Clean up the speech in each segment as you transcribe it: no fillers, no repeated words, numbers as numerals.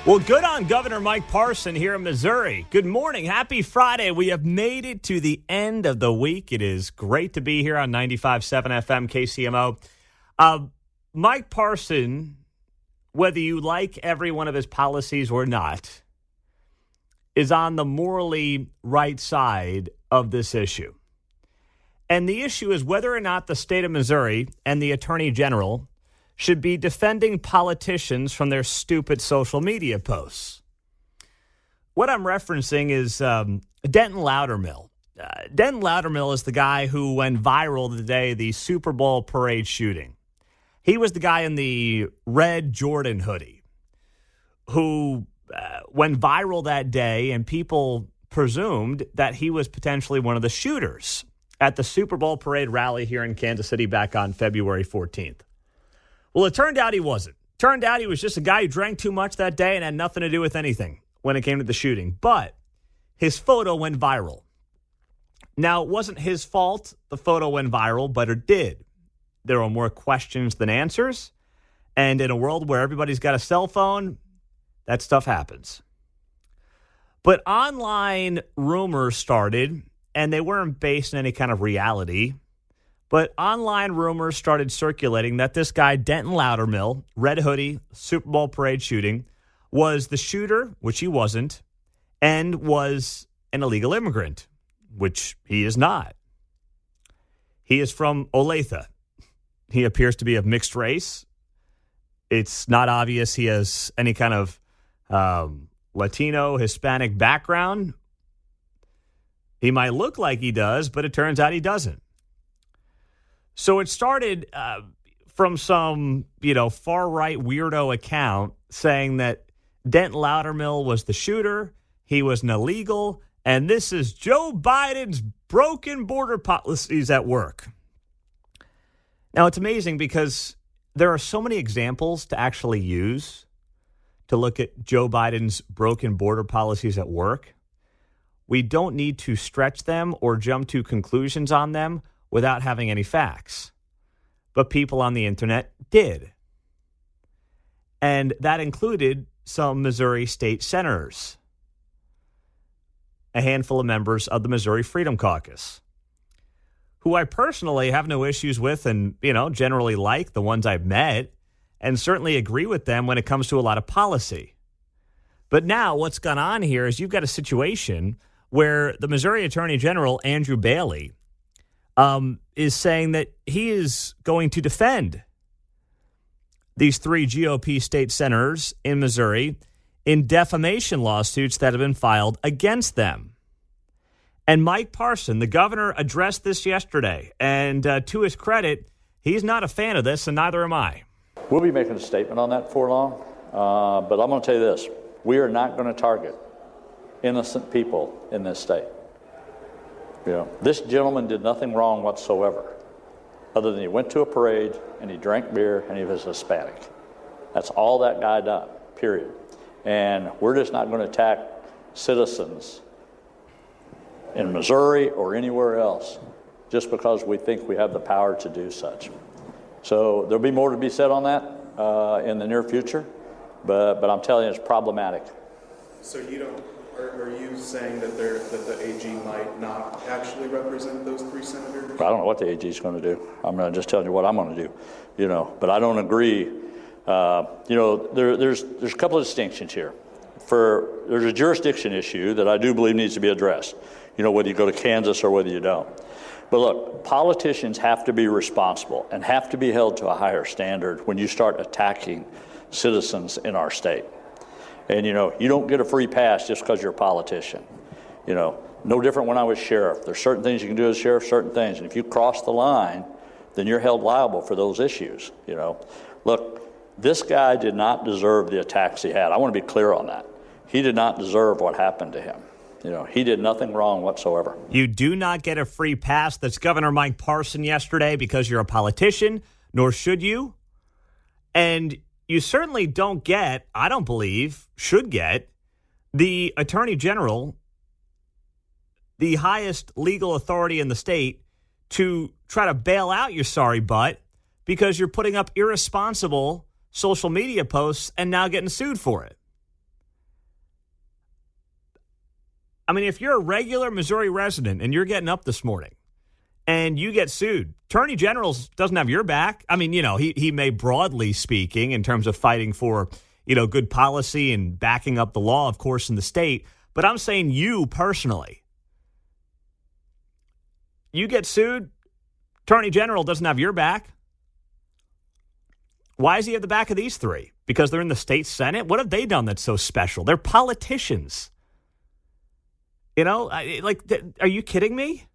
Well, good on Governor Mike Parson here in Missouri. Good morning. Happy Friday. We have made it to the end of the week. It is great to be here on 95.7 FM KCMO. Mike Parson, whether you like every one of his policies or not, is on the morally right side of this issue. And the issue is whether or not the state of Missouri and the Attorney General should be defending politicians from their stupid social media posts. What I'm referencing is Denton Loudermill. Denton Loudermill is the guy who went viral the day of the Super Bowl parade shooting. He was the guy in the red Jordan hoodie who went viral that day, and people presumed that he was potentially one of the shooters at the Super Bowl parade rally here in Kansas City back on February 14th. Well, it turned out he wasn't. Turned out he was just a guy who drank too much that day and had nothing to do with anything when it came to the shooting. But his photo went viral. Now, it wasn't his fault the photo went viral, but it did. There were more questions than answers. And in a world where everybody's got a cell phone, that stuff happens. But online rumors started, and they weren't based in any kind of reality. But online rumors started circulating that this guy, Denton Loudermill, red hoodie, Super Bowl parade shooting, was the shooter, which he wasn't, and was an illegal immigrant, which he is not. He is from Olathe. He appears to be of mixed race. It's not obvious he has any kind of Latino, Hispanic background. He might look like he does, but it turns out he doesn't. So it started from some, far-right weirdo account saying that Denton Loudermill was the shooter, he was an illegal, and this is Joe Biden's broken border policies at work. Now, it's amazing because there are so many examples to actually use to look at Joe Biden's broken border policies at work. We don't need to stretch them or jump to conclusions on them without having any facts. But people on the internet did. And that included some Missouri state senators, a handful of members of the Missouri Freedom Caucus, who I personally have no issues with and, generally like, the ones I've met, and certainly agree with them when it comes to a lot of policy. But now what's gone on here is you've got a situation where the Missouri Attorney General, Andrew Bailey, is saying that he is going to defend these three GOP state senators in Missouri in defamation lawsuits that have been filed against them. And Mike Parson, the governor, addressed this yesterday. And to his credit, he's not a fan of this, and neither am I. We'll be making a statement on that before long. But I'm going to tell you this. We are not going to target innocent people in this state. This gentleman did nothing wrong whatsoever, other than he went to a parade and he drank beer and he was Hispanic. That's all that guy done, period. And we're just not going to attack citizens in Missouri or anywhere else just because we think we have the power to do such. So there'll be more to be said on that in the near future, but I'm telling you, it's problematic. So are you saying that the AG might not actually represent those three senators? I don't know what the AG is going to do. I'm just telling you what I'm going to do, But I don't agree. There's a couple of distinctions here. There's a jurisdiction issue that I do believe needs to be addressed, whether you go to Kansas or whether you don't. But look, politicians have to be responsible and have to be held to a higher standard when you start attacking citizens in our state. And, you don't get a free pass just because you're a politician. No different when I was sheriff. There's certain things you can do as sheriff, certain things. And if you cross the line, then you're held liable for those issues, Look, this guy did not deserve the attacks he had. I want to be clear on that. He did not deserve what happened to him. He did nothing wrong whatsoever. You do not get a free pass. That's Governor Mike Parson yesterday because you're a politician, nor should you. And you certainly don't get, I don't believe, should get, the Attorney General, the highest legal authority in the state, to try to bail out your sorry butt because you're putting up irresponsible social media posts and now getting sued for it. I mean, if you're a regular Missouri resident and you're getting up this morning and you get sued, Attorney General doesn't have your back. I mean, he may broadly speaking in terms of fighting for, good policy and backing up the law, of course, in the state. But I'm saying you personally, you get sued, Attorney General doesn't have your back. Why does he have the back of these three? Because they're in the state Senate? What have they done that's so special? They're politicians. Are you kidding me?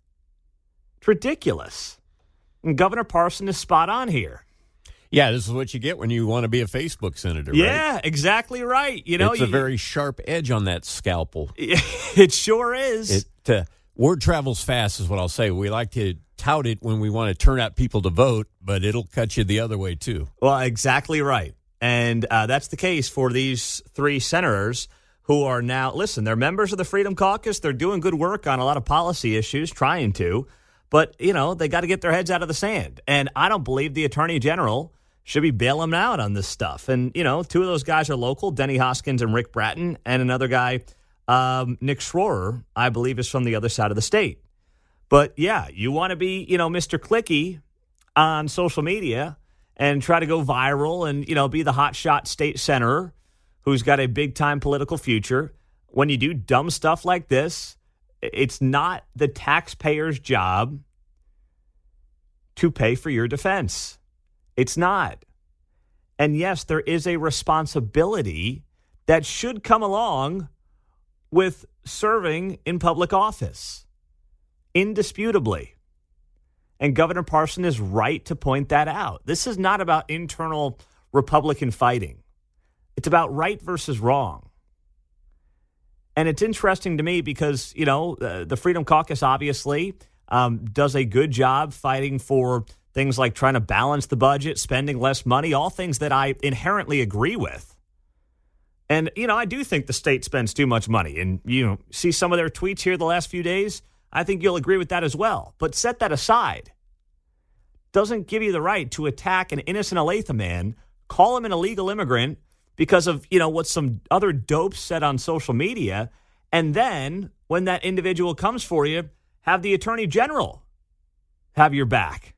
It's ridiculous. And Governor Parson is spot on here. Yeah, this is what you get when you want to be a Facebook senator, right? Yeah, exactly right. It's a very sharp edge on that scalpel. It sure is. Word travels fast is what I'll say. We like to tout it when we want to turn out people to vote, but it'll cut you the other way, too. Well, exactly right. And that's the case for these three senators who are now, listen, they're members of the Freedom Caucus. They're doing good work on a lot of policy issues, trying to. But, they got to get their heads out of the sand. And I don't believe the Attorney General should be bailing them out on this stuff. And, two of those guys are local, Denny Hoskins and Rick Bratton, and another guy, Nick Schroer, I believe, is from the other side of the state. But, yeah, you want to be, Mr. Clicky on social media and try to go viral and, be the hotshot state senator who's got a big-time political future. When you do dumb stuff like this, it's not the taxpayer's job to pay for your defense. It's not. And yes, there is a responsibility that should come along with serving in public office, indisputably. And Governor Parson is right to point that out. This is not about internal Republican fighting. It's about right versus wrong. And it's interesting to me because, the Freedom Caucus obviously does a good job fighting for things like trying to balance the budget, spending less money, all things that I inherently agree with. And, I do think the state spends too much money. And, see some of their tweets here the last few days. I think you'll agree with that as well. But set that aside. Doesn't give you the right to attack an innocent Olathe man, call him an illegal immigrant because of, what some other dopes said on social media. And then when that individual comes for you, have the Attorney General have your back.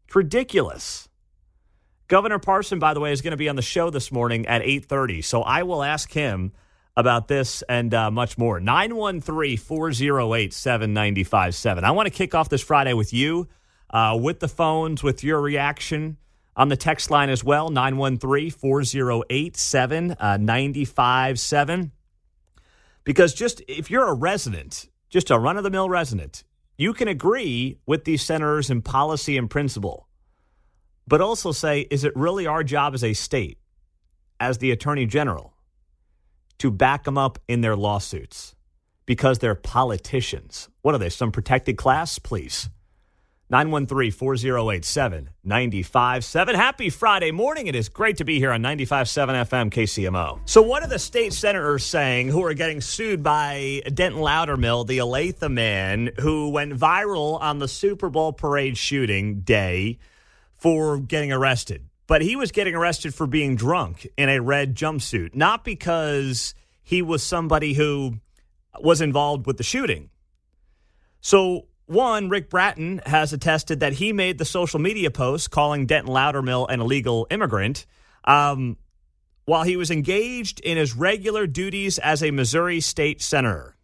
It's ridiculous. Governor Parson, by the way, is going to be on the show this morning at 8:30. So I will ask him about this and much more. 913-408-7957. I want to kick off this Friday with you, with the phones, with your reaction on the text line as well, 913-408-7957. Because just if you're a resident, just a run-of-the-mill resident, you can agree with these senators in policy and principle, but also say, is it really our job as a state, as the Attorney General, to back them up in their lawsuits because they're politicians? What are they, some protected class? Please. 913-408-7957. Happy Friday morning. It is great to be here on 95.7 FM KCMO. So what are the state senators saying who are getting sued by Denton Loudermill, the Olathe man who went viral on the Super Bowl parade shooting day for getting arrested? But he was getting arrested for being drunk in a red jumpsuit, not because he was somebody who was involved with the shooting. So one, Rick Bratton has attested that he made the social media post calling Denton Loudermill an illegal immigrant while he was engaged in his regular duties as a Missouri state senator.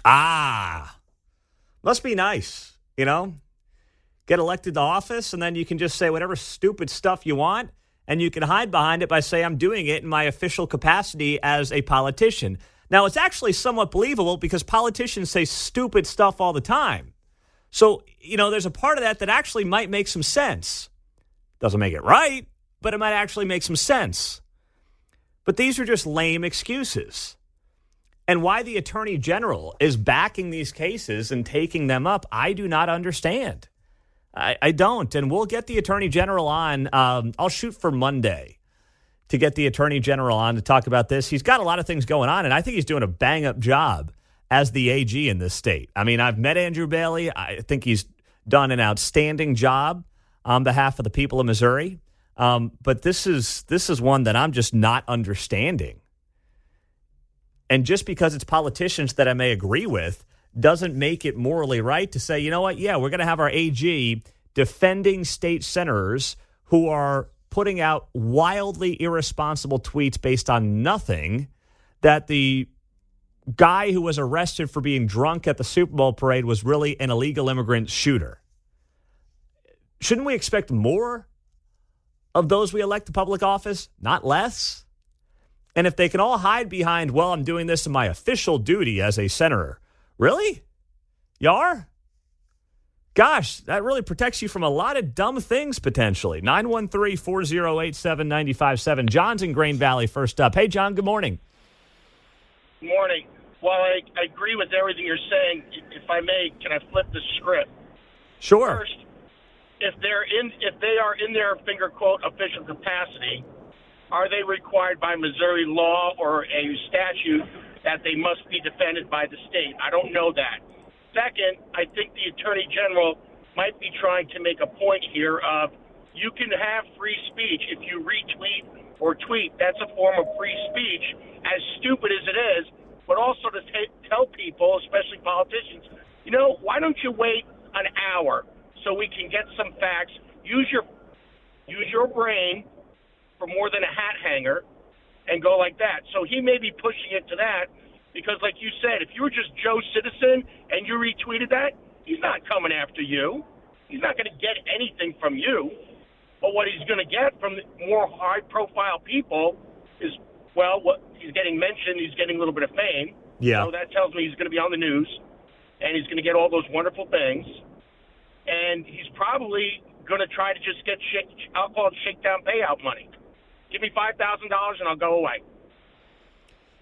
Must be nice, Get elected to office, and then you can just say whatever stupid stuff you want, and you can hide behind it by saying, I'm doing it in my official capacity as a politician. Now, it's actually somewhat believable because politicians say stupid stuff all the time. So, there's a part of that actually might make some sense. Doesn't make it right, but it might actually make some sense. But these are just lame excuses. And why the Attorney General is backing these cases and taking them up, I do not understand. I don't. And we'll get the Attorney General on. I'll shoot for Monday to get the Attorney General on to talk about this. He's got a lot of things going on, and I think he's doing a bang-up job as the AG in this state. I mean, I've met Andrew Bailey. I think he's done an outstanding job on behalf of the people of Missouri. But this is one that I'm just not understanding. And just because it's politicians that I may agree with doesn't make it morally right to say, you know what, yeah, we're going to have our AG defending state senators who are putting out wildly irresponsible tweets based on nothing, that the guy who was arrested for being drunk at the Super Bowl parade was really an illegal immigrant shooter. Shouldn't we expect more of those we elect to public office, not less? And if they can all hide behind, well, I'm doing this in my official duty as a senator. Really? You are? Gosh, that really protects you from a lot of dumb things, potentially. 913-408-7957. John's in Grain Valley first up. Hey, John, good morning. Good morning. Well, I agree with everything you're saying. If I may, can I flip the script? Sure. First, if they are in their finger quote official capacity, are they required by Missouri law or a statute that they must be defended by the state? I don't know that. Second, I think the Attorney General might be trying to make a point here of you can have free speech if you retweet or tweet. That's a form of free speech, as stupid as it is, but also to tell people, especially politicians, you know, why don't you wait an hour so we can get some facts? Use your brain for more than a hat hanger and go like that. So he may be pushing it to that because, like you said, if you were just Joe Citizen and you retweeted that, he's not coming after you. He's not going to get anything from you. But what he's going to get from more high-profile people is, well, what he's getting mentioned, he's getting a little bit of fame. Yeah. So that tells me he's going to be on the news, and he's going to get all those wonderful things. And he's probably going to try to just get, I'll call it shakedown payout money. Give me $5,000 and I'll go away.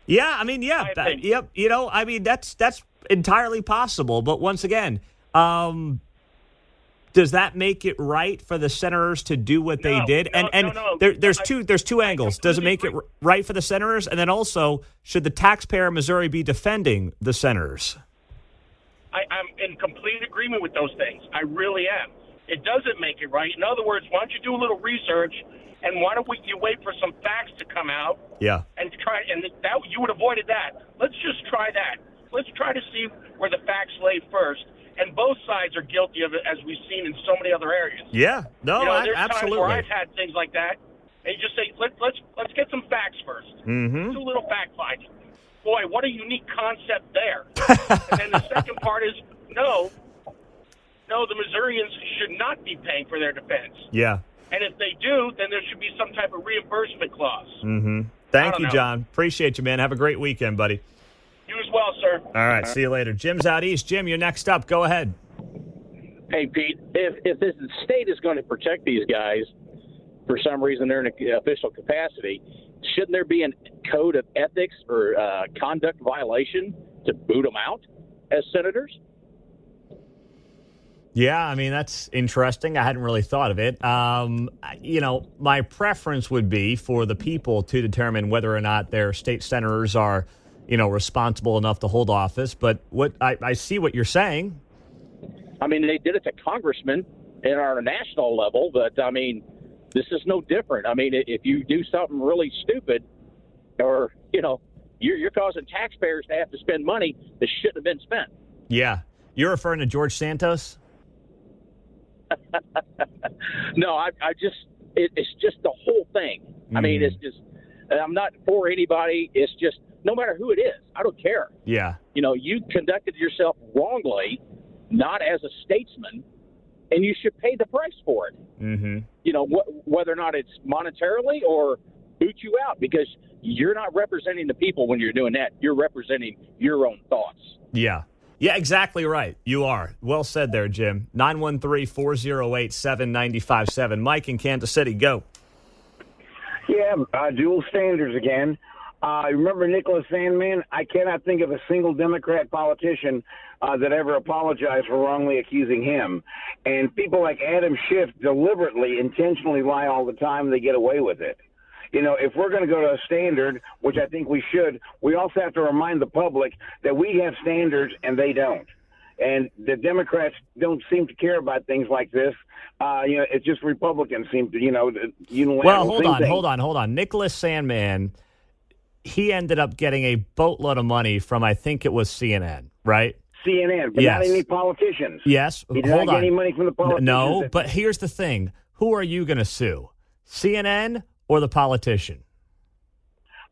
Yeah, I mean, yeah. Yep. You know, I mean, that's entirely possible. But once again, does that make it right for the senators to do what they did? No. There's two angles. Does it make it right for the senators? And then also, should the taxpayer of Missouri be defending the senators? I'm in complete agreement with those things. I really am. It doesn't make it right. In other words, why don't you do a little research, and why don't you wait for some facts to come out? Yeah. And that you would have avoided that. Let's just try that. Let's try to see where the facts lay first. And both sides are guilty of it, as we've seen in so many other areas. Yeah. No, there's absolutely. times where I've had things like that, and you just say, let's get some facts first. Mm-hmm. Do a little fact finding. Boy, what a unique concept there. And then the second part is, no, the Missourians should not be paying for their defense. Yeah. And if they do, then there should be some type of reimbursement clause. Mm-hmm. Thank you, John. Appreciate you, man. Have a great weekend, buddy. You as well, sir. All right, see you later. Jim's out east. Jim, you're next up. Go ahead. Hey, Pete, if the state is going to protect these guys, for some reason they're in an official capacity, shouldn't there be a code of ethics or conduct violation to boot them out as senators? Yeah, I mean, that's interesting. I hadn't really thought of it. My preference would be for the people to determine whether or not their state senators are, responsible enough to hold office. But what I see what you're saying. I mean, they did it to congressmen in our national level, but, I mean, this is no different. I mean, if you do something really stupid or, you're causing taxpayers to have to spend money that shouldn't have been spent. Yeah. You're referring to George Santos? No, it's just the whole thing. I mean, it's just, I'm not for anybody. It's just, no matter who it is, I don't care. Yeah. You conducted yourself wrongly, not as a statesman, and you should pay the price for it. Mm-hmm. Whether or not it's monetarily or boot you out, because you're not representing the people when you're doing that. You're representing your own thoughts. Yeah. Yeah, exactly right. You are. Well said there, Jim. 913-408-7957. Mike in Kansas City, go. Yeah, dual standards again. Remember Nicholas Sandmann? I cannot think of a single Democrat politician that ever apologized for wrongly accusing him. And people like Adam Schiff deliberately, intentionally lie all the time. They get away with it. If we're going to go to a standard, which I think we should, we also have to remind the public that we have standards and they don't. And the Democrats don't seem to care about things like this. It's just Republicans seem to, unilaterally. Well, hold on. Nicholas Sandmann he ended up getting a boatload of money from, I think it was CNN, right? CNN, but not any politicians. Yes. He did not get any money from the politicians. No, but here's the thing. Who are you going to sue? CNN or the politician?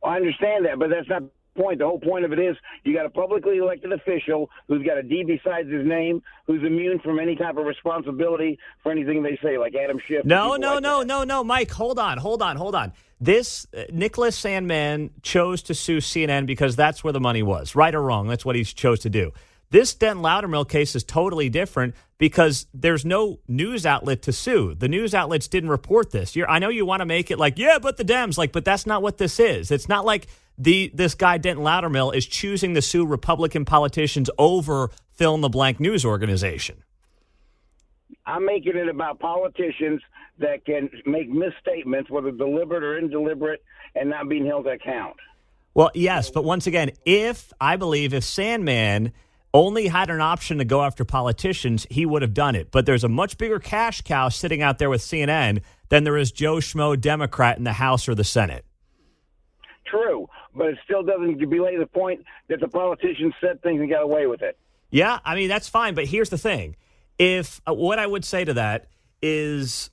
Well, I understand that, but that's not the point. The whole point of it is you got a publicly elected official who's got a D besides his name, who's immune from any type of responsibility for anything they say, like Adam Schiff. No, Mike, hold on. This Nicholas Sandmann chose to sue CNN because that's where the money was. Right or wrong, that's what he chose to do. This Denton Loudermill case is totally different because there's no news outlet to sue. The news outlets didn't report this. I know you want to make it like, yeah, but the Dems, but that's not what this is. It's not like this guy Denton Loudermill is choosing to sue Republican politicians over fill-in-the-blank news organization. I'm making it about politicians that can make misstatements, whether deliberate or indeliberate, and not being held to account. Well, yes, but once again, if Sandmann only had an option to go after politicians, he would have done it. But there's a much bigger cash cow sitting out there with CNN than there is Joe Schmo Democrat in the House or the Senate. True, but it still doesn't belay the point that the politicians said things and got away with it. Yeah, I mean, that's fine, but here's the thing. If what I would say to that is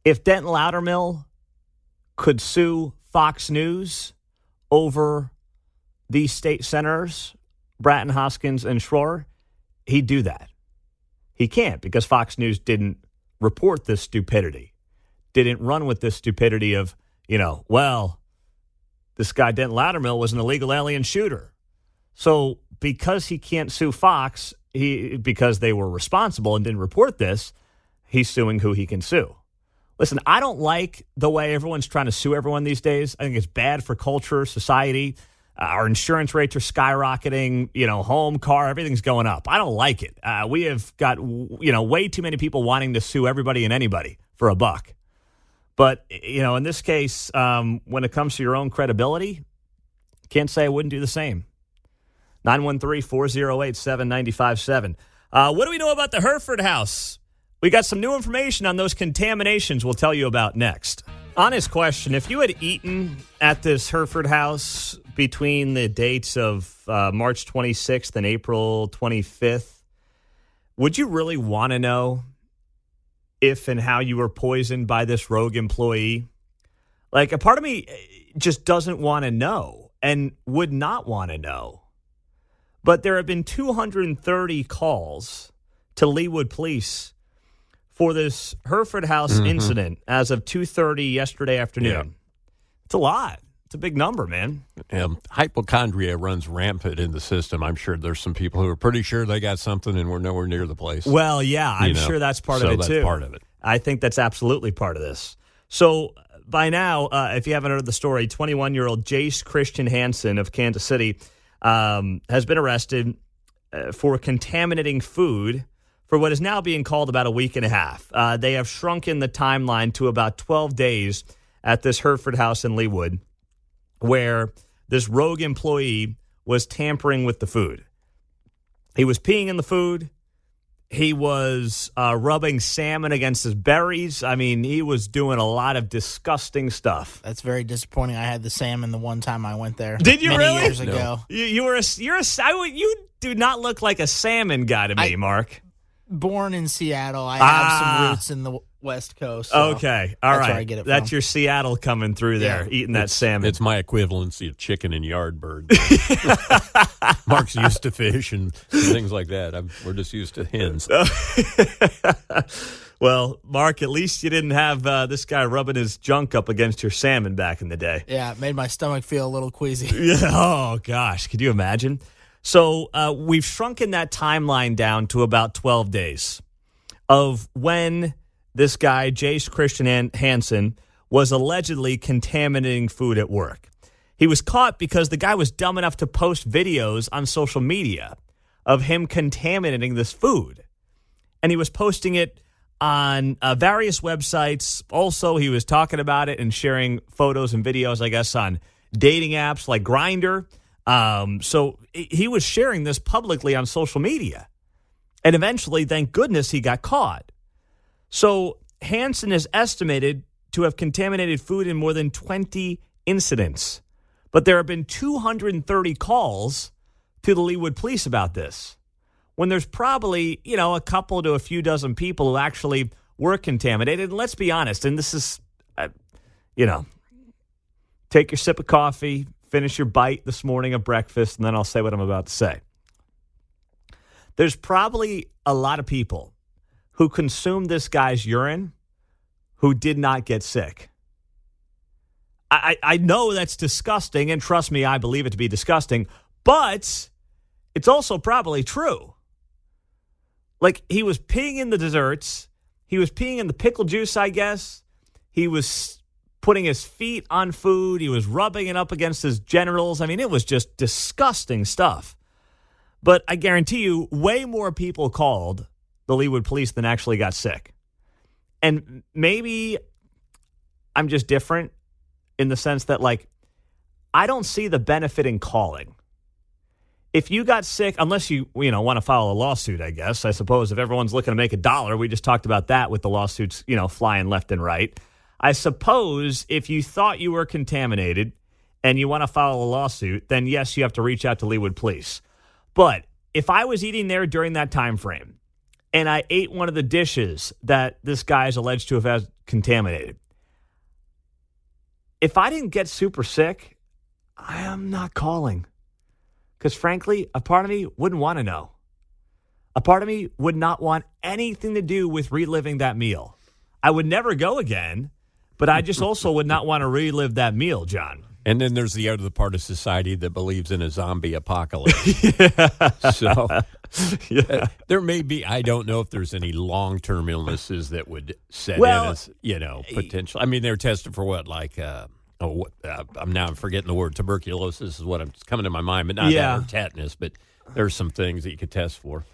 if Denton Loudermill could sue Fox News over these state senators, Bratton, Hoskins, and Schroer, he'd do that. He can't because Fox News didn't report this stupidity, didn't run with this stupidity of, this guy Denton Loudermill was an illegal alien shooter. So because he can't sue Fox, because they were responsible and didn't report this, he's suing who he can sue. Listen, I don't like the way everyone's trying to sue everyone these days. I think it's bad for culture, society. Our insurance rates are skyrocketing, home, car, everything's going up. I don't like it. We have got, way too many people wanting to sue everybody and anybody for $1. But, in this case, when it comes to your own credibility, can't say I wouldn't do the same. 913-408-7957. What do we know about the Hereford house? We got some new information on those contaminations we'll tell you about next. Honest question, if you had eaten at this Hereford house between the dates of March 26th and April 25th, would you really want to know if and how you were poisoned by this rogue employee? A part of me just doesn't want to know and would not want to know. But there have been 230 calls to Leawood Police for this Hereford house incident as of 2:30 yesterday afternoon. Yeah. It's a lot. It's a big number, man. Hypochondria runs rampant in the system. I'm sure there's some people who are pretty sure they got something and we're nowhere near the place. Well, yeah, I'm sure that's part of it, too. That's part of it. I think that's absolutely part of this. So by now, if you haven't heard the story, 21-year-old Jace Christian Hansen of Kansas City has been arrested for contaminating food for what is now being called about a week and a half. They have shrunken the timeline to about 12 days at this Hereford house in Leawood, where this rogue employee was tampering with the food. He was peeing in the food. He was rubbing salmon against his berries. I mean, he was doing a lot of disgusting stuff. That's very disappointing. I had the salmon the one time I went there. Did you many really? Years ago. You do not look like a salmon guy to me, Mark. Born in Seattle. I have some roots in the West Coast. So okay. All right. That's where I get it from. That's your Seattle coming through there, eating that salmon. It's my equivalency of chicken and yard bird. Mark's used to fish and things like that. We're just used to hens. Well, Mark, at least you didn't have this guy rubbing his junk up against your salmon back in the day. Yeah, it made my stomach feel a little queasy. Yeah. Oh, gosh. Could you imagine? So we've shrunken that timeline down to about 12 days of when this guy, Jace Christian Hansen, was allegedly contaminating food at work. He was caught because the guy was dumb enough to post videos on social media of him contaminating this food. And he was posting it on various websites. Also, he was talking about it and sharing photos and videos, I guess, on dating apps like Grindr. So he was sharing this publicly on social media. And eventually, thank goodness, he got caught. So Hansen is estimated to have contaminated food in more than 20 incidents But there have been 230 calls to the Leawood Police about this, when there's probably, a couple to a few dozen people who actually were contaminated. And let's be honest, and this is, take your sip of coffee, finish your bite this morning of breakfast, and then I'll say what I'm about to say. There's probably a lot of people who consumed this guy's urine who did not get sick. I know that's disgusting, and trust me, I believe it to be disgusting, but it's also probably true. Like, he was peeing in the desserts. He was peeing in the pickle juice, I guess. He was putting his feet on food. He was rubbing it up against his genitals. I mean, it was just disgusting stuff. But I guarantee you, way more people called the Leawood Police than actually got sick. And maybe I'm just different in the sense that, I don't see the benefit in calling. If you got sick, unless you want to file a lawsuit, I guess. I suppose if everyone's looking to make $1, we just talked about that with the lawsuits, flying left and right. I suppose if you thought you were contaminated and you want to file a lawsuit, then yes, you have to reach out to Leawood Police. But if I was eating there during that time frame and I ate one of the dishes that this guy is alleged to have had contaminated, if I didn't get super sick, I am not calling. Because frankly, a part of me wouldn't want to know. A part of me would not want anything to do with reliving that meal. I would never go again, but I just also would not want to relive that meal, John. And then there's the other part of society that believes in a zombie apocalypse. So there may be, I don't know if there's any long-term illnesses that would set in as, potential. I mean, they're tested for what, I'm forgetting the word. Tuberculosis is what I'm coming to my mind, but not that or tetanus, but there's some things that you could test for.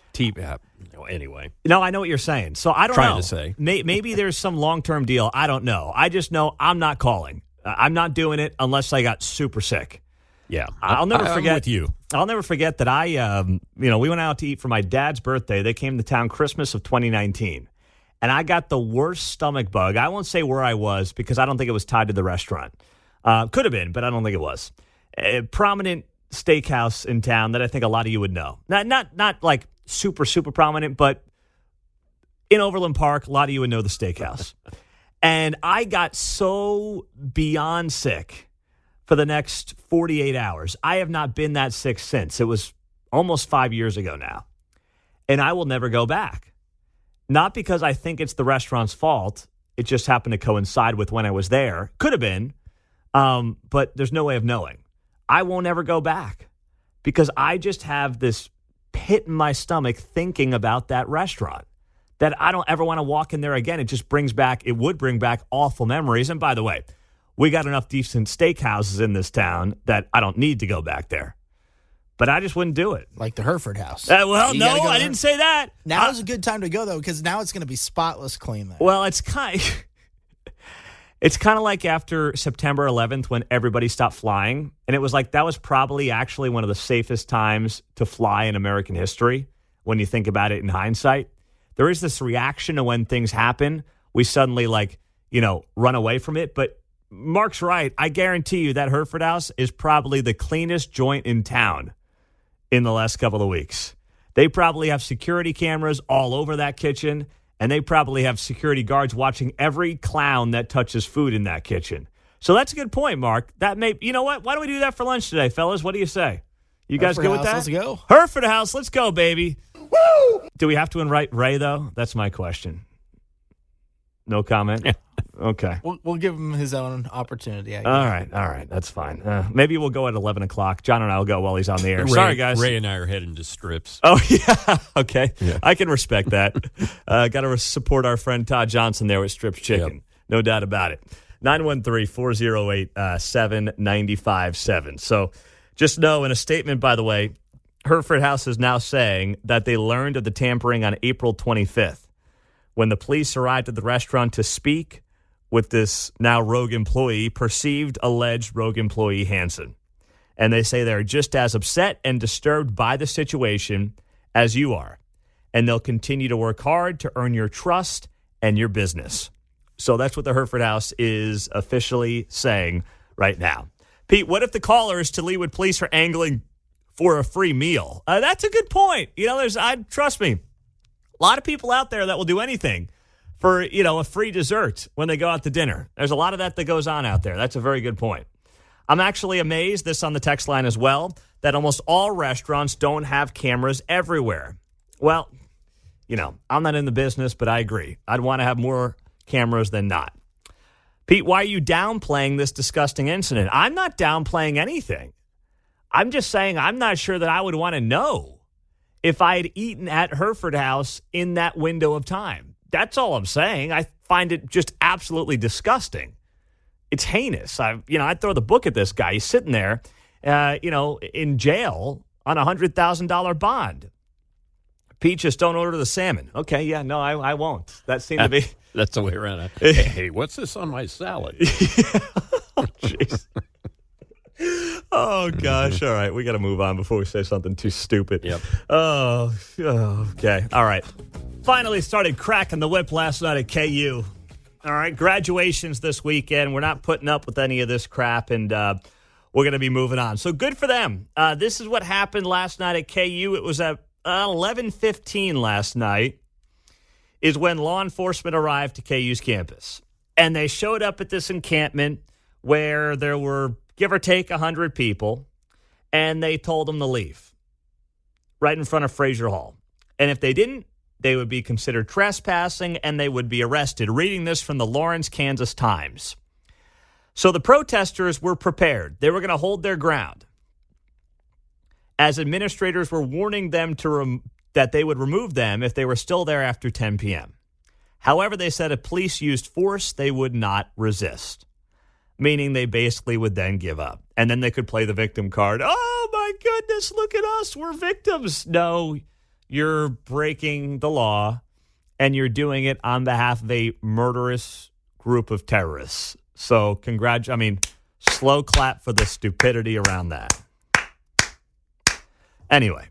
Anyway. No, I know what you're saying. So I don't know. Trying to say. Maybe there's some long-term deal. I don't know. I just know I'm not calling. I'm not doing it unless I got super sick. Yeah. I'll never forget. I'm with you. I'll never forget that we went out to eat for my dad's birthday. They came to town Christmas of 2019. And I got the worst stomach bug. I won't say where I was because I don't think it was tied to the restaurant. Could have been, but I don't think it was. A prominent steakhouse in town that I think a lot of you would know. Not like super, super prominent, but in Overland Park, a lot of you would know the steakhouse. And I got so beyond sick for the next 48 hours. I have not been that sick since. It was almost 5 years ago now. And I will never go back. Not because I think it's the restaurant's fault. It just happened to coincide with when I was there. Could have been, but there's no way of knowing. I won't ever go back because I just have this pit in my stomach thinking about that restaurant that I don't ever want to walk in there again. It would bring back awful memories. And by the way, we got enough decent steakhouses in this town that I don't need to go back there. But I just wouldn't do it. Like the Hereford house. I didn't say that. Now is a good time to go, though, because now it's going to be spotless clean there. Well, it's kind of like after September 11th when everybody stopped flying. And it was like that was probably actually one of the safest times to fly in American history when you think about it in hindsight. There is this reaction to when things happen. We suddenly run away from it. But Mark's right. I guarantee you that Hereford house is probably the cleanest joint in town in the last couple of weeks. They probably have security cameras all over that kitchen, and they probably have security guards watching every clown that touches food in that kitchen. So that's a good point, Mark. You know what? Why don't we do that for lunch today, fellas? What do you say? You guys good with that? Let's go. Hereford house, let's go, baby. Woo! Do we have to invite Ray, though? That's my question. No comment? Okay. We'll give him his own opportunity. All right. That's fine. Maybe we'll go at 11 o'clock. John and I will go while he's on the air. Sorry, guys. Ray and I are heading to strips. Oh, yeah. Okay. Yeah. I can respect that. Got to support our friend Todd Johnson there with Strips Chicken. Yep. No doubt about it. 913-408-7957. So just know, in a statement, by the way, Hereford House is now saying that they learned of the tampering on April 25th when the police arrived at the restaurant to speak with this now rogue employee, perceived alleged rogue employee Hansen. And they say they're just as upset and disturbed by the situation as you are. And they'll continue to work hard to earn your trust and your business. So that's what the Hereford House is officially saying right now. Pete, what if the callers to Leawood Police are angling for a free meal? That's a good point. Trust me, a lot of people out there that will do anything for, a free dessert when they go out to dinner. There's a lot of that goes on out there. That's a very good point. I'm actually amazed, this on the text line as well, that almost all restaurants don't have cameras everywhere. Well, I'm not in the business, but I agree. I'd want to have more cameras than not. Pete, why are you downplaying this disgusting incident? I'm not downplaying anything. I'm just saying I'm not sure that I would want to know if I had eaten at Hereford House in that window of time. That's all I'm saying. I find it just absolutely disgusting. It's heinous. I'd throw the book at this guy. He's sitting there, in jail on a $100,000 bond. Pete, just don't order the salmon. Okay, yeah, no, I won't. That seemed to be... That's the way around. Hey, what's this on my salad? Oh, jeez. Oh, gosh. All right, we got to move on before we say something too stupid. Yep. Oh, okay. All right. Finally started cracking the whip last night at KU. All right, graduations this weekend. We're not putting up with any of this crap, and we're going to be moving on. So good for them. This is what happened last night at KU. It was at 11:15 last night is when law enforcement arrived to KU's campus. And they showed up at this encampment where there were, give or take, 100 people, and they told them to leave right in front of Fraser Hall. And if they didn't, they would be considered trespassing, and they would be arrested. Reading this from the Lawrence, Kansas Times. So the protesters were prepared. They were going to hold their ground, as administrators were warning them that they would remove them if they were still there after 10 p.m. However, they said if police used force, they would not resist, meaning they basically would then give up. And then they could play the victim card. Oh, my goodness, look at us. We're victims. No, you're breaking the law, and you're doing it on behalf of a murderous group of terrorists. So slow clap for the stupidity around that. Anyway,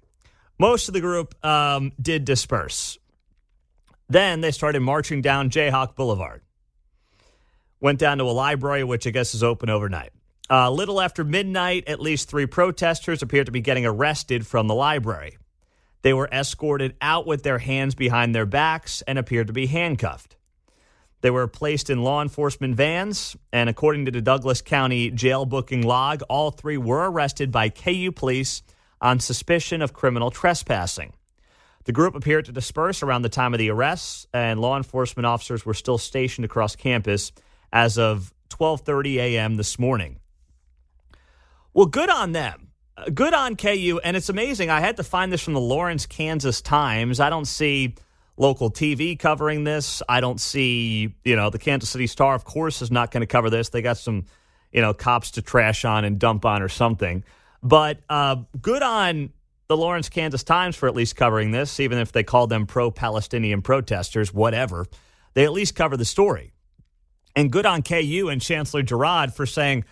most of the group did disperse. Then they started marching down Jayhawk Boulevard. Went down to a library, which I guess is open overnight. A little after midnight, at least 3 protesters appeared to be getting arrested from the library. They were escorted out with their hands behind their backs and appeared to be handcuffed. They were placed in law enforcement vans, and according to the Douglas County jail booking log, all 3 were arrested by KU police on suspicion of criminal trespassing. The group appeared to disperse around the time of the arrests, and law enforcement officers were still stationed across campus as of 12:30 a.m. this morning. Well, good on them. Good on KU, and it's amazing. I had to find this from the Lawrence, Kansas Times. I don't see local TV covering this. I don't see, the Kansas City Star, of course, is not going to cover this. They got some, cops to trash on and dump on or something. But good on the Lawrence, Kansas Times for at least covering this, even if they called them pro-Palestinian protesters, whatever. They at least cover the story. And good on KU and Chancellor Girard for saying,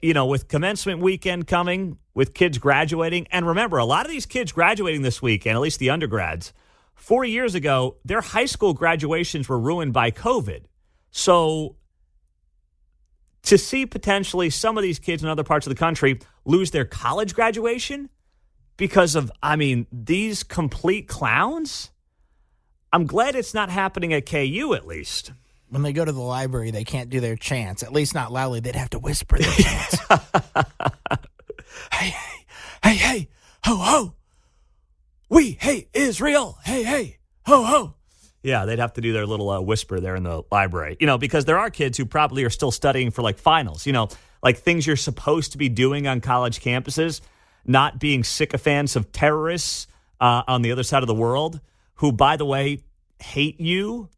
with commencement weekend coming, with kids graduating, and remember, a lot of these kids graduating this weekend, at least the undergrads, 4 years ago, their high school graduations were ruined by COVID. So to see potentially some of these kids in other parts of the country lose their college graduation because of, these complete clowns, I'm glad it's not happening at KU at least. When they go to the library, they can't do their chants, at least not loudly. They'd have to whisper their chants. Hey, hey, hey, hey, ho, ho. We hate Israel. Hey, hey, ho, ho. Yeah, they'd have to do their little whisper there in the library, because there are kids who probably are still studying for finals, like things you're supposed to be doing on college campuses, not being sycophants of terrorists on the other side of the world who, by the way, hate you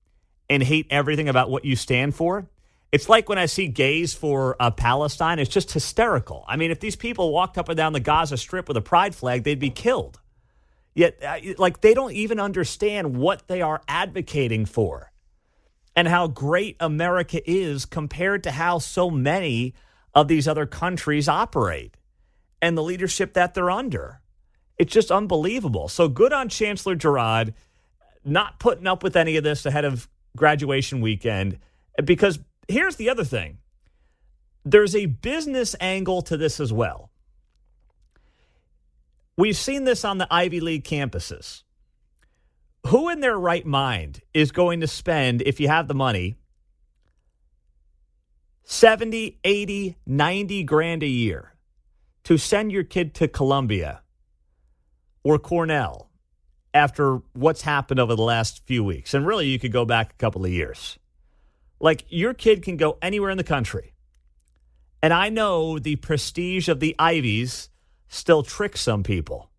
and hate everything about what you stand for. It's like when I see gays for Palestine, it's just hysterical. If these people walked up and down the Gaza Strip with a pride flag, they'd be killed. Yet, they don't even understand what they are advocating for and how great America is compared to how so many of these other countries operate and the leadership that they're under. It's just unbelievable. So good on Chancellor Girard not putting up with any of this ahead of graduation weekend, because here's the other thing. there's a business angle to this as well. We've seen this on the Ivy League campuses. Who in their right mind is going to spend, if you have the money, 70, 80, 90 grand a year to send your kid to Columbia or Cornell after what's happened over the last few weeks? And really, you could go back a couple of years. Like, your kid can go anywhere in the country. And I know the prestige of the Ivies still tricks some people.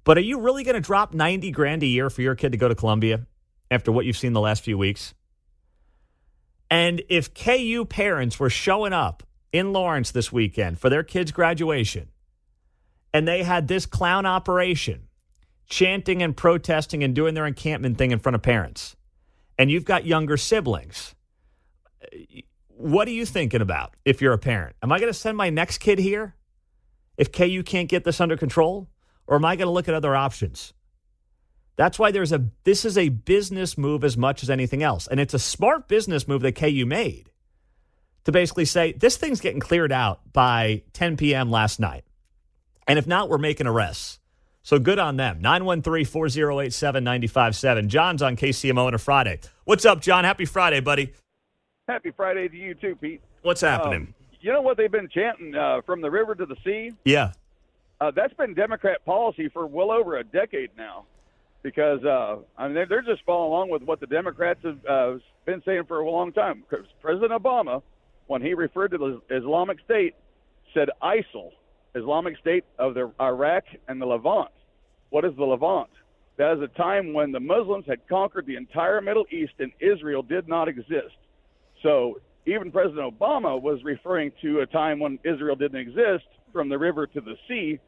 But are you really going to drop 90 grand a year for your kid to go to Columbia after what you've seen the last few weeks? And if KU parents were showing up in Lawrence this weekend for their kids' graduation, and they had this clown operation, chanting and protesting and doing their encampment thing in front of parents, and you've got younger siblings, what are you thinking about if you're a parent? Am I going to send my next kid here if KU can't get this under control? Or am I going to look at other options? That's why this is a business move as much as anything else. And it's a smart business move that KU made to basically say, this thing's getting cleared out by 10 p.m. last night. And if not, we're making arrests. So good on them. 913-4087-957. John's on KCMO on a Friday. What's up, John? Happy Friday, buddy. Happy Friday to you too, Pete. What's happening? You know what they've been chanting, from the river to the sea? Yeah. That's been Democrat policy for well over a decade now, because they're just following along with what the Democrats have been saying for a long time. President Obama, when he referred to the Islamic State, said ISIL, Islamic State of the Iraq and the Levant. What is the Levant? That is a time when the Muslims had conquered the entire Middle East and Israel did not exist. So even President Obama was referring to a time when Israel didn't exist, from the river to the sea.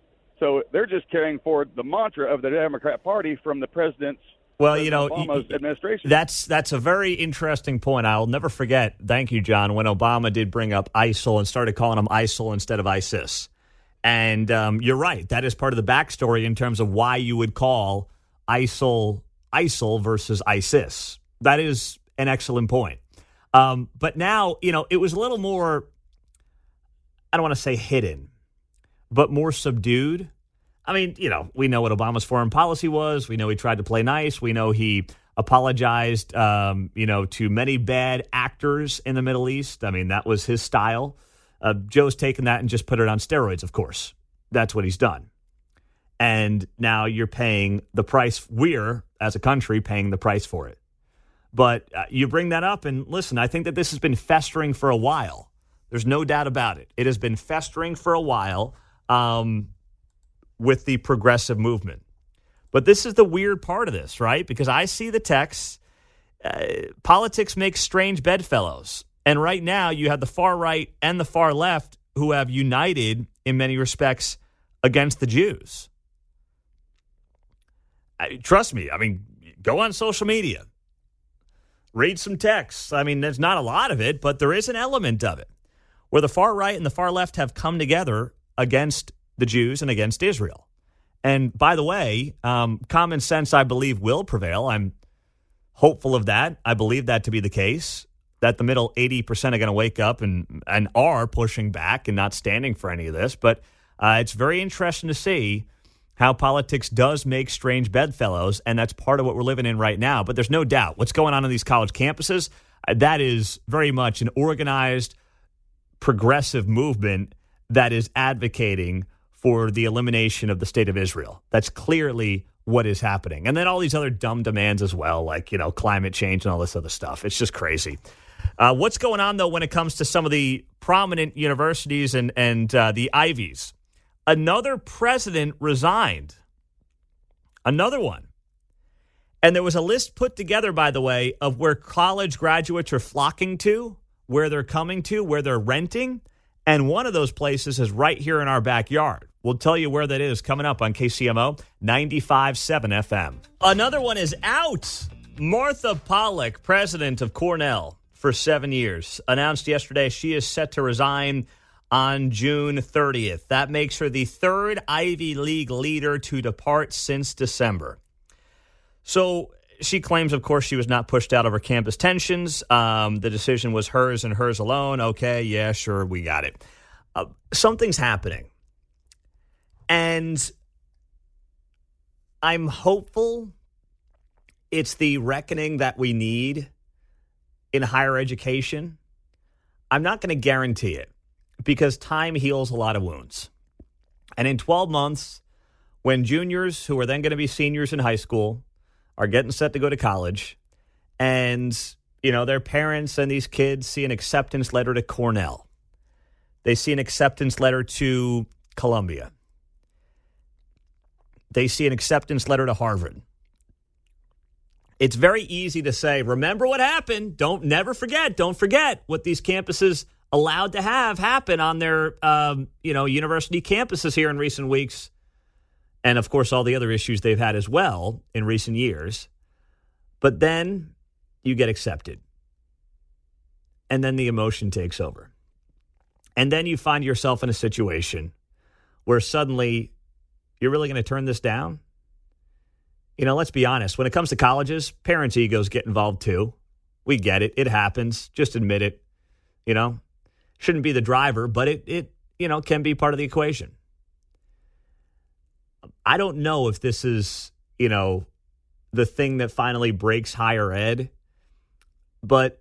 So they're just carrying forward the mantra of the Democrat Party from the president's Obama's administration. That's a very interesting point. I'll never forget, thank you, John, when Obama did bring up ISIL and started calling them ISIL instead of ISIS. And you're right. That is part of the backstory in terms of why you would call ISIL versus ISIS. That is an excellent point. But now, it was a little more, I don't want to say hidden, but more subdued. I mean, we know what Obama's foreign policy was. We know he tried to play nice. We know he apologized, to many bad actors in the Middle East. I mean, that was his style. Joe's taken that and just put it on steroids, of course. That's what he's done. And now you're paying the price. We're, as a country, paying the price for it. But you bring that up, and listen, I think that this has been festering for a while. There's no doubt about it. It has been festering for a while with the progressive movement. But this is the weird part of this, right? Because I see the texts. Politics makes strange bedfellows. And right now you have the far right and the far left who have united in many respects against the Jews. Trust me. I mean, go on social media. Read some texts. I mean, there's not a lot of it, but there is an element of it where the far right and the far left have come together against the Jews and against Israel. And by the way, common sense, I believe, will prevail. I'm hopeful of that. I believe that to be the case, that the middle 80% are going to wake up and are pushing back and not standing for any of this. But it's very interesting to see how politics does make strange bedfellows, and that's part of what we're living in right now. But there's no doubt what's going on these college campuses, that is very much an organized, progressive movement that is advocating for the elimination of the state of Israel. That's clearly what is happening. And then all these other dumb demands as well, like, climate change and all this other stuff. It's just crazy. What's going on, though, when it comes to some of the prominent universities and the Ivies? Another president resigned. Another one. And there was a list put together, by the way, of where college graduates are flocking to, where they're coming to, where they're renting. And one of those places is right here in our backyard. We'll tell you where that is coming up on KCMO 95.7 FM. Another one is out. Martha Pollack, president of Cornell for 7 years, announced yesterday she is set to resign on June 30th. That makes her the third Ivy League leader to depart since December. So she claims, of course, she was not pushed out over campus tensions. The decision was hers and hers alone. Okay, yeah, sure, we got it. Something's happening. And I'm hopeful it's the reckoning that we need in higher education. I'm not going to guarantee it because time heals a lot of wounds. And in 12 months, when juniors who are then going to be seniors in high school are getting set to go to college, and, you know, their parents and these kids see an acceptance letter to Cornell. They see an acceptance letter to Columbia. They see an acceptance letter to Harvard. It's very easy to say, remember what happened. Don't forget what these campuses allowed to have happen on their, university campuses here in recent weeks. And, of course, all the other issues they've had as well in recent years. But then you get accepted. And then the emotion takes over. And then you find yourself in a situation where suddenly you're really going to turn this down? You know, let's be honest. When it comes to colleges, parents' egos get involved too. We get it. It happens. Just admit it. You know, shouldn't be the driver, but it can be part of the equation. I don't know if this is, the thing that finally breaks higher ed, but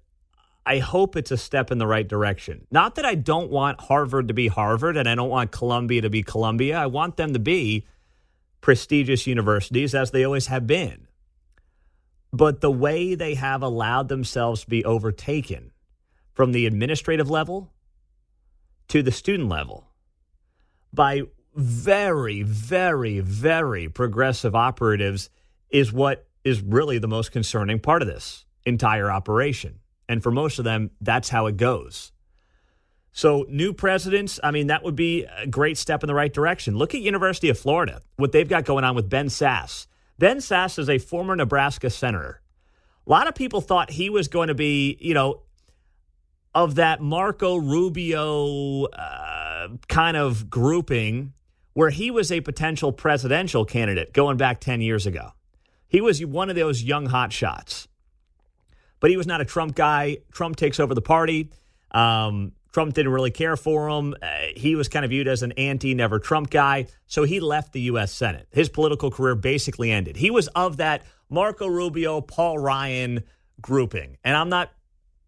I hope it's a step in the right direction. Not that I don't want Harvard to be Harvard and I don't want Columbia to be Columbia. I want them to be prestigious universities as they always have been. But the way they have allowed themselves to be overtaken from the administrative level to the student level by very, very, very progressive operatives is what is really the most concerning part of this entire operation. And for most of them, that's how it goes. So new presidents, that would be a great step in the right direction. Look at University of Florida, what they've got going on with Ben Sasse. Ben Sasse is a former Nebraska senator. A lot of people thought he was going to be, of that Marco Rubio kind of grouping where he was a potential presidential candidate going back 10 years ago. He was one of those young hotshots. But he was not a Trump guy. Trump takes over the party. Trump didn't really care for him. He was kind of viewed as an anti-never Trump guy. So he left the U.S. Senate. His political career basically ended. He was of that Marco Rubio, Paul Ryan grouping. And I'm not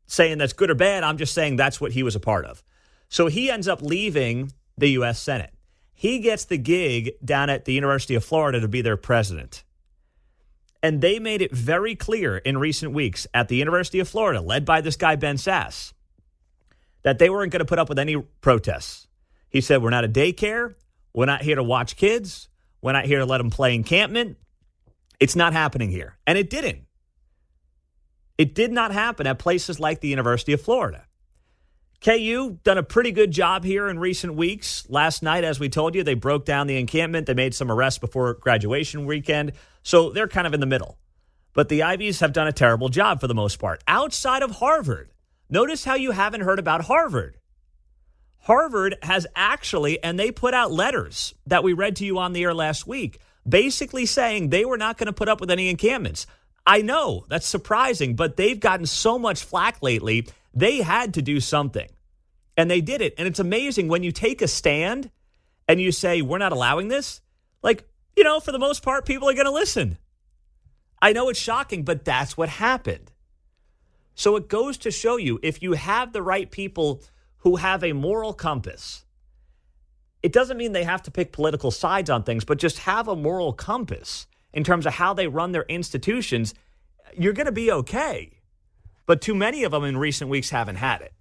saying that's good or bad. I'm just saying that's what he was a part of. So he ends up leaving the U.S. Senate. He gets the gig down at the University of Florida to be their president. And they made it very clear in recent weeks at the University of Florida, led by this guy, Ben Sasse, that they weren't going to put up with any protests. He said, we're not a daycare. We're not here to watch kids. We're not here to let them play encampment. It's not happening here. And it didn't. It did not happen at places like the University of Florida. KU done a pretty good job here in recent weeks. Last night, as we told you, they broke down the encampment. They made some arrests before graduation weekend. So they're kind of in the middle. But the Ivies have done a terrible job for the most part. Outside of Harvard, notice how you haven't heard about Harvard. Harvard has actually, and they put out letters that we read to you on the air last week, basically saying they were not going to put up with any encampments. I know, that's surprising, but they've gotten so much flack lately, they had to do something. And they did it. And it's amazing when you take a stand and you say, we're not allowing this. For the most part, people are going to listen. I know it's shocking, but that's what happened. So it goes to show you, if you have the right people who have a moral compass, it doesn't mean they have to pick political sides on things, but just have a moral compass in terms of how they run their institutions, you're going to be okay. But too many of them in recent weeks haven't had it.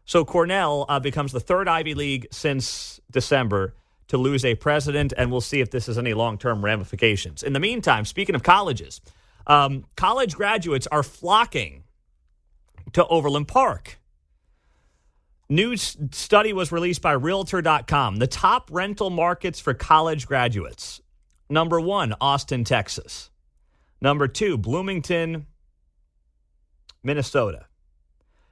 So Cornell becomes the third Ivy League since December to lose a president, and we'll see if this has any long-term ramifications. In the meantime, speaking of colleges, college graduates are flocking to Overland Park. New study was released by Realtor.com. The top rental markets for college graduates. Number 1, Austin, Texas. Number 2, Bloomington, Minnesota.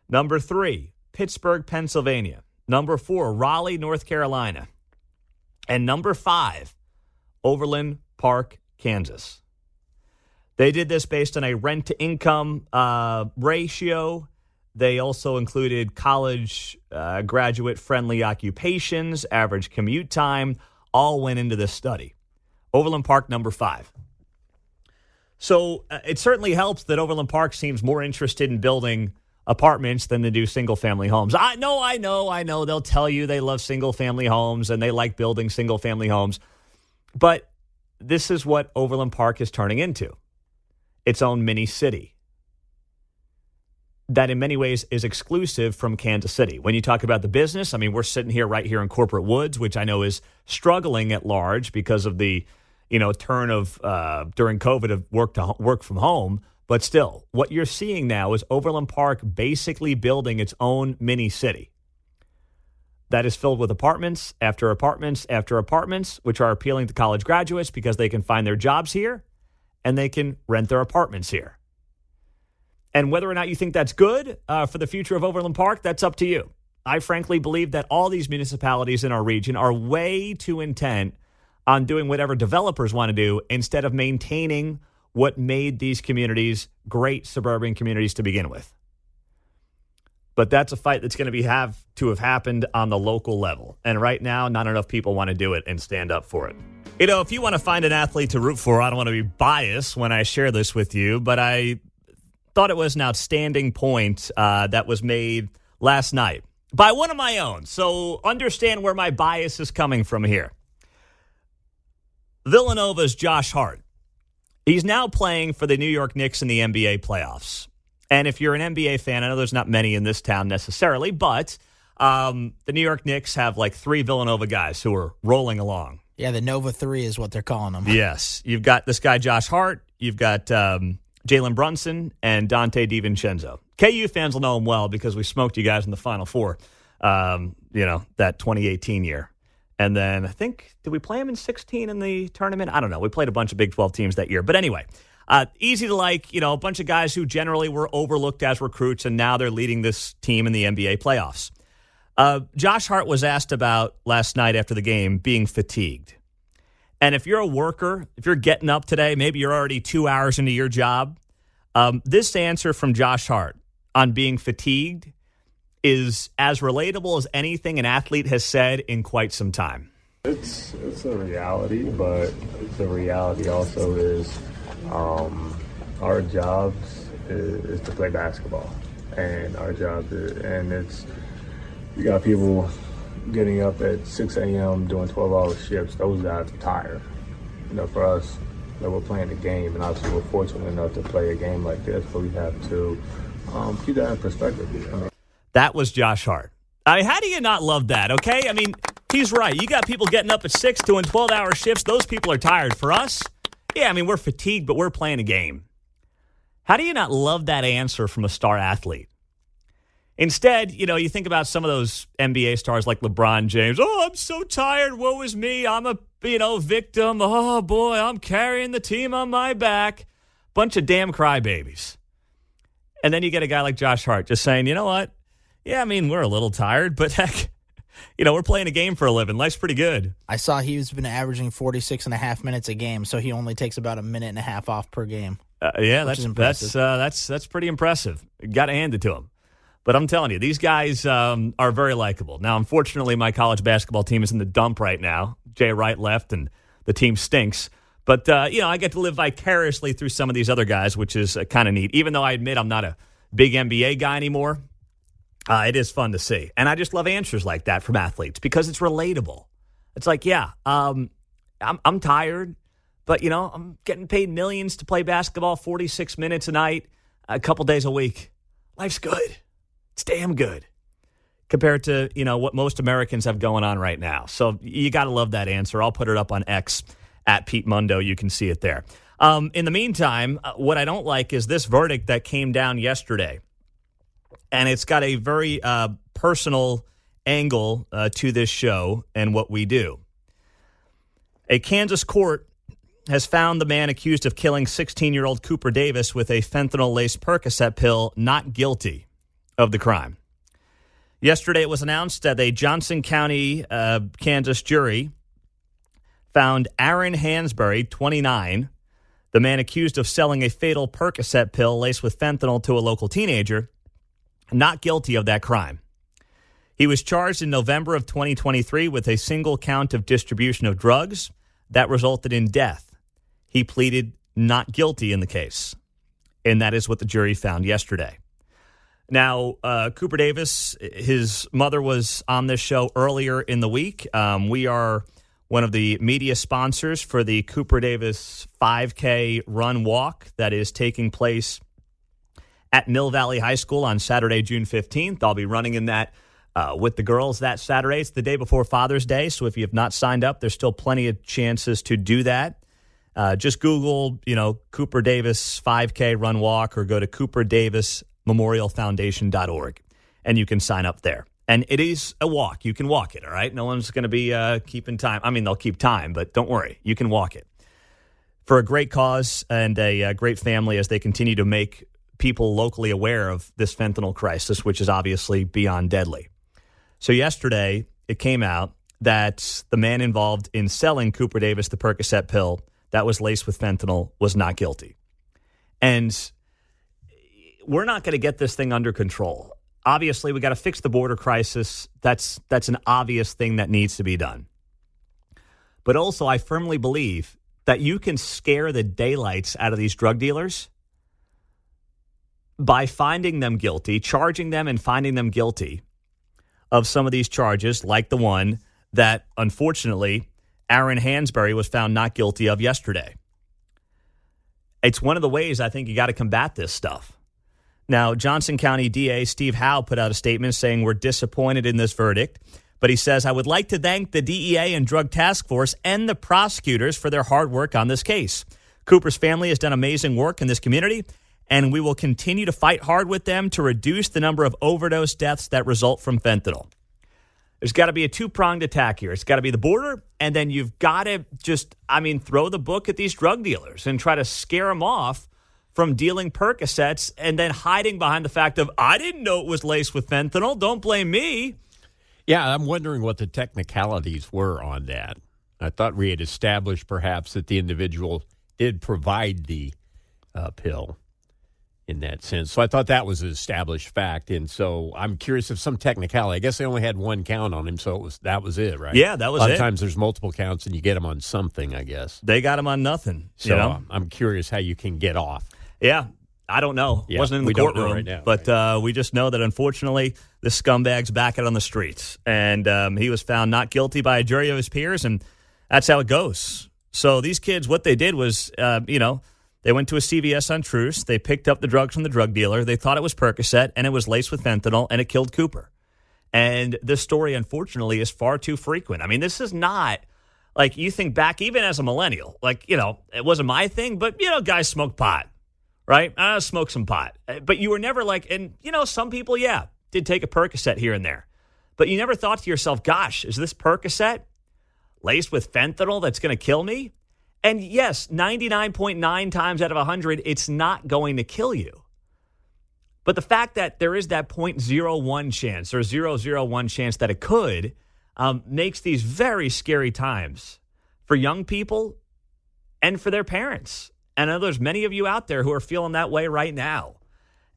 Number 3, Pittsburgh, Pennsylvania. Number 4, Raleigh, North Carolina. And number 5, Overland Park, Kansas. They did this based on a rent-to-income ratio. They also included college graduate-friendly occupations, average commute time, all went into this study. Overland Park, number 5. So it certainly helps that Overland Park seems more interested in building apartments than they do single-family homes. I know. They'll tell you they love single-family homes and they like building single-family homes. But this is what Overland Park is turning into. Its own mini city that in many ways is exclusive from Kansas City. When you talk about the business, I mean, we're sitting here right here in Corporate Woods, which I know is struggling at large because of the, turn of during COVID of work from home. But still, what you're seeing now is Overland Park basically building its own mini city that is filled with apartments after apartments after apartments, which are appealing to college graduates because they can find their jobs here and they can rent their apartments here. And whether or not you think that's good for the future of Overland Park, that's up to you. I frankly believe that all these municipalities in our region are way too intent on doing whatever developers want to do instead of maintaining what made these communities great suburban communities to begin with. But that's a fight that's going to have happened on the local level. And right now, not enough people want to do it and stand up for it. If you want to find an athlete to root for, I don't want to be biased when I share this with you, but I thought it was an outstanding point that was made last night by one of my own. So understand where my bias is coming from here. Villanova's Josh Hart. He's now playing for the New York Knicks in the NBA playoffs. And if you're an NBA fan, I know there's not many in this town necessarily, but the New York Knicks have like 3 Villanova guys who are rolling along. Yeah, the Nova 3 is what they're calling them. Yes. You've got this guy, Josh Hart. You've got Jalen Brunson and Dante DiVincenzo. KU fans will know him well because we smoked you guys in the Final Four, that 2018 year. And then I think, did we play him in 16 in the tournament? I don't know. We played a bunch of Big 12 teams that year. But anyway, easy to like, a bunch of guys who generally were overlooked as recruits, and now they're leading this team in the NBA playoffs. Josh Hart was asked about last night after the game being fatigued. And if you're a worker, if you're getting up today, maybe you're already 2 hours into your job, this answer from Josh Hart on being fatigued is as relatable as anything an athlete has said in quite some time. It's a reality, but the reality also is our jobs is to play basketball, and our job you got people getting up at 6 a.m. doing 12-hour shifts. Those guys are tired. For us, we're playing a game, and obviously we're fortunate enough to play a game like this, but we have to keep that in perspective. That was Josh Hart. I mean, how do you not love that, okay? I mean, he's right. You got people getting up at 6 doing 12-hour shifts. Those people are tired. For us, we're fatigued, but we're playing a game. How do you not love that answer from a star athlete? Instead, you think about some of those NBA stars like LeBron James. Oh, I'm so tired. Woe is me. I'm a, victim. Oh, boy, I'm carrying the team on my back. Bunch of damn crybabies. And then you get a guy like Josh Hart just saying, you know what? Yeah, we're a little tired, but heck, we're playing a game for a living. Life's pretty good. I saw he's been averaging 46 and a half minutes a game, so he only takes about a minute and a half off per game. That's pretty impressive. Got to hand it to him. But I'm telling you, these guys are very likable. Now, unfortunately, my college basketball team is in the dump right now. Jay Wright left, and the team stinks. But, I get to live vicariously through some of these other guys, which is kind of neat. Even though I admit I'm not a big NBA guy anymore, it is fun to see. And I just love answers like that from athletes because it's relatable. It's like, I'm tired, but, I'm getting paid millions to play basketball 46 minutes a night, a couple days a week. Life's good. It's damn good compared to, what most Americans have going on right now. So you got to love that answer. I'll put it up on X at Pete Mundo. You can see it there. In the meantime, what I don't like is this verdict that came down yesterday. And it's got a very personal angle to this show and what we do. A Kansas court has found the man accused of killing 16-year-old Cooper Davis with a fentanyl-laced Percocet pill not guilty of the crime. Yesterday, it was announced that a Johnson County, Kansas jury found Aaron Hansberry, 29, The man accused of selling a fatal Percocet pill laced with fentanyl to a local teenager, not guilty of that crime. He was charged in November of 2023 with a single count of distribution of drugs that resulted in death. He pleaded not guilty in the case, and that is what the jury found yesterday. Now, Cooper Davis, his mother was on this show earlier in the week. We are one of the media sponsors for the Cooper Davis 5K run walk that is taking place at Mill Valley High School on Saturday, June 15th. I'll be running in that with the girls that Saturday. It's the day before Father's Day, so if you have not signed up, there's still plenty of chances to do that. Just Google, Cooper Davis 5K run walk, or go to CooperDavisMemorialFoundation.org, and you can sign up there. And it is a walk. You can walk it, all right? No one's going to be keeping time. I mean, they'll keep time, but don't worry. You can walk it. For a great cause and a great family as they continue to make people locally aware of this fentanyl crisis, which is obviously beyond deadly. So yesterday, it came out that the man involved in selling Cooper Davis the Percocet pill that was laced with fentanyl was not guilty. And we're not going to get this thing under control. Obviously, we got to fix the border crisis. That's an obvious thing that needs to be done. But also, I firmly believe that you can scare the daylights out of these drug dealers by finding them guilty, charging them and finding them guilty of some of these charges, like the one that, unfortunately, Aaron Hansberry was found not guilty of yesterday. It's one of the ways I think you got to combat this stuff. Now, Johnson County DA Steve Howe put out a statement saying we're disappointed in this verdict, but he says, I would like to thank the DEA and Drug Task Force and the prosecutors for their hard work on this case. Cooper's family has done amazing work in this community, and we will continue to fight hard with them to reduce the number of overdose deaths that result from fentanyl. There's got to be a two-pronged attack here. It's got to be the border, and then you've got to throw the book at these drug dealers and try to scare them off from dealing Percocets and then hiding behind the fact of, I didn't know it was laced with fentanyl. Don't blame me. Yeah, I'm wondering what the technicalities were on that. I thought we had established perhaps that the individual did provide the pill in that sense. So I thought that was an established fact. And so I'm curious if some technicality, I guess they only had one count on him, so that was it, right? Yeah, that was it. A lot of times there's multiple counts and you get them on something, I guess. They got him on nothing. So I'm curious how you can get off. Yeah, I don't know. Yeah, wasn't in the courtroom right now, but we just know that, unfortunately, this scumbag's back out on the streets. And he was found not guilty by a jury of his peers, and that's how it goes. So these kids, what they did was, they went to a CVS on Truce. They picked up the drugs from the drug dealer. They thought it was Percocet, and it was laced with fentanyl, and it killed Cooper. And this story, unfortunately, is far too frequent. I mean, this is not like you think back, even as a millennial, it wasn't my thing, but, guys smoke pot. Right? Smoke some pot. But you were never like, and, some people, did take a Percocet here and there. But you never thought to yourself, gosh, is this Percocet laced with fentanyl that's going to kill me? And yes, 99.9 times out of 100, it's not going to kill you. But the fact that there is that 0.01 chance or 0.001 chance that it could makes these very scary times for young people and for their parents. And I know there's many of you out there who are feeling that way right now.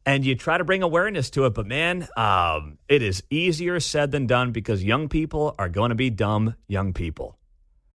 And you try to bring awareness to it, but man, it is easier said than done because young people are going to be dumb young people.